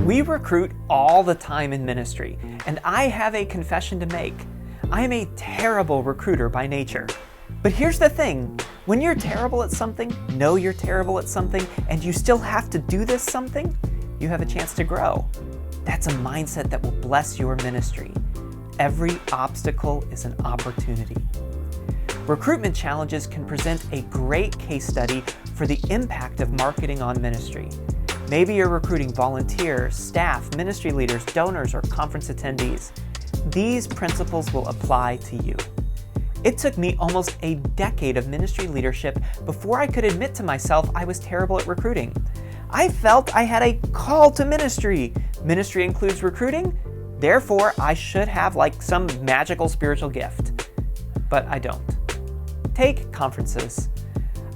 We recruit all the time in ministry, and I have a confession to make. I am a terrible recruiter by nature. But here's the thing, when you're terrible at something, know you're terrible at something, and you still have to do this something, you have a chance to grow. That's a mindset that will bless your ministry. Every obstacle is an opportunity. Recruitment challenges can present a great case study for the impact of marketing on ministry. Maybe you're recruiting volunteers, staff, ministry leaders, donors, or conference attendees. These principles will apply to you. It took me almost a decade of ministry leadership before I could admit to myself I was terrible at recruiting. I felt I had a call to ministry. Ministry includes recruiting, therefore I should have some magical spiritual gift. But I don't. Take conferences.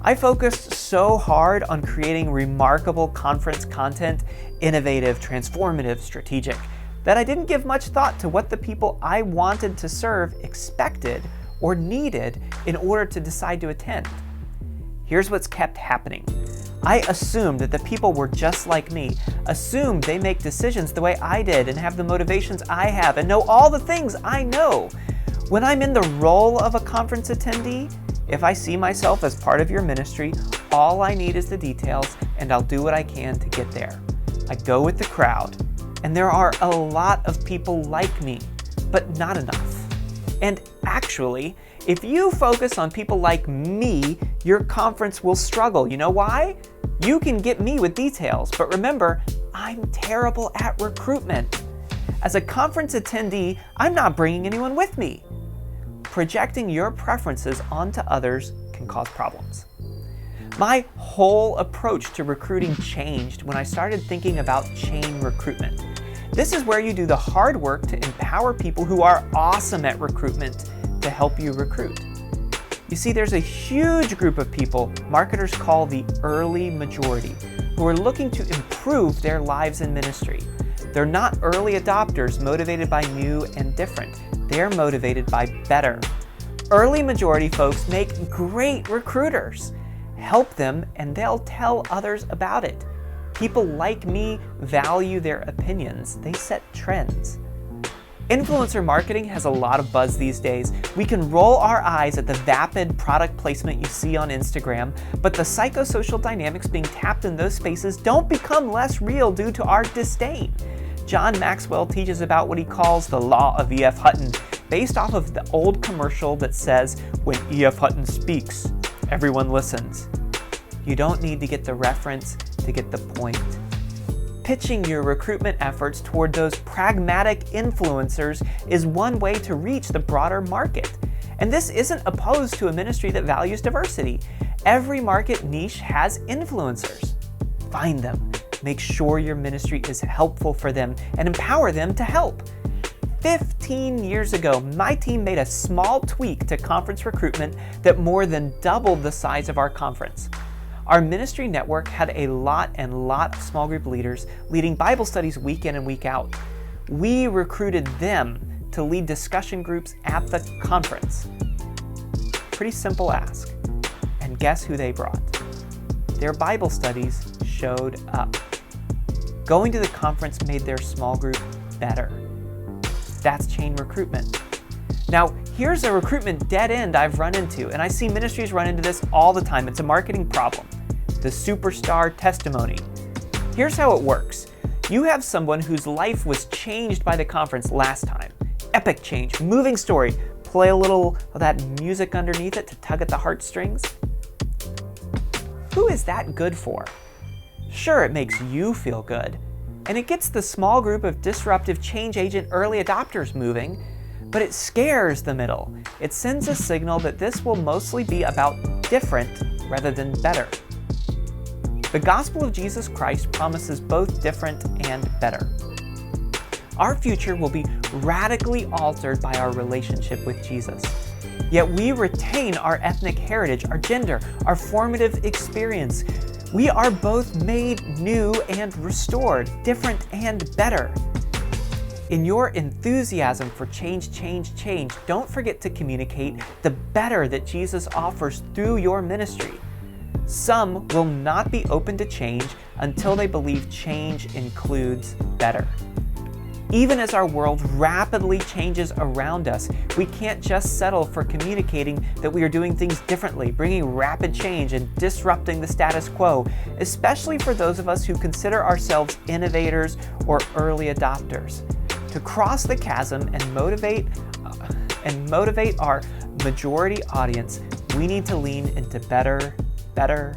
I focused so hard on creating remarkable conference content, innovative, transformative, strategic, that I didn't give much thought to what the people I wanted to serve expected or needed in order to decide to attend. Here's what's kept happening. I assumed that the people were just like me, assumed they make decisions the way I did and have the motivations I have and know all the things I know. When I'm in the role of a conference attendee, if I see myself as part of your ministry, all I need is the details and I'll do what I can to get there. I go with the crowd, and there are a lot of people like me, but not enough. And actually, if you focus on people like me, your conference will struggle. You know why? You can get me with details, but remember, I'm terrible at recruitment. As a conference attendee, I'm not bringing anyone with me. Projecting your preferences onto others can cause problems. My whole approach to recruiting changed when I started thinking about chain recruitment. This is where you do the hard work to empower people who are awesome at recruitment to help you recruit. You see, there's a huge group of people marketers call the early majority who are looking to improve their lives in ministry. They're not early adopters motivated by new and different. They're motivated by better. Early majority folks make great recruiters. Help them and they'll tell others about it. People like me value their opinions. They set trends. Influencer marketing has a lot of buzz these days. We can roll our eyes at the vapid product placement you see on Instagram, but the psychosocial dynamics being tapped in those spaces don't become less real due to our disdain. John Maxwell teaches about what he calls the law of E.F. Hutton, based off of the old commercial that says, when E.F. Hutton speaks, everyone listens. You don't need to get the reference to get the point. Pitching your recruitment efforts toward those pragmatic influencers is one way to reach the broader market. And this isn't opposed to a ministry that values diversity. Every market niche has influencers. Find them. Make sure your ministry is helpful for them and empower them to help. 15 years ago, my team made a small tweak to conference recruitment that more than doubled the size of our conference. Our ministry network had a lot of small group leaders leading Bible studies week in and week out. We recruited them to lead discussion groups at the conference. Pretty simple ask. And guess who they brought? Their Bible studies showed up. Going to the conference made their small group better. That's chain recruitment. Now, here's a recruitment dead end I've run into, and I see ministries run into this all the time. It's a marketing problem. The superstar testimony. Here's how it works. You have someone whose life was changed by the conference last time. Epic change, moving story. Play a little of that music underneath it to tug at the heartstrings. Who is that good for? Sure, it makes you feel good, and it gets the small group of disruptive change agent early adopters moving, but it scares the middle. It sends a signal that this will mostly be about different rather than better. The gospel of Jesus Christ promises both different and better. Our future will be radically altered by our relationship with Jesus. Yet we retain our ethnic heritage, our gender, our formative experience. We are both made new and restored, different and better. In your enthusiasm for change, don't forget to communicate the better that Jesus offers through your ministry. Some will not be open to change until they believe change includes better. Even as our world rapidly changes around us, we can't just settle for communicating that we are doing things differently, bringing rapid change and disrupting the status quo, especially for those of us who consider ourselves innovators or early adopters. To cross the chasm and motivate our majority audience, we need to lean into better, better,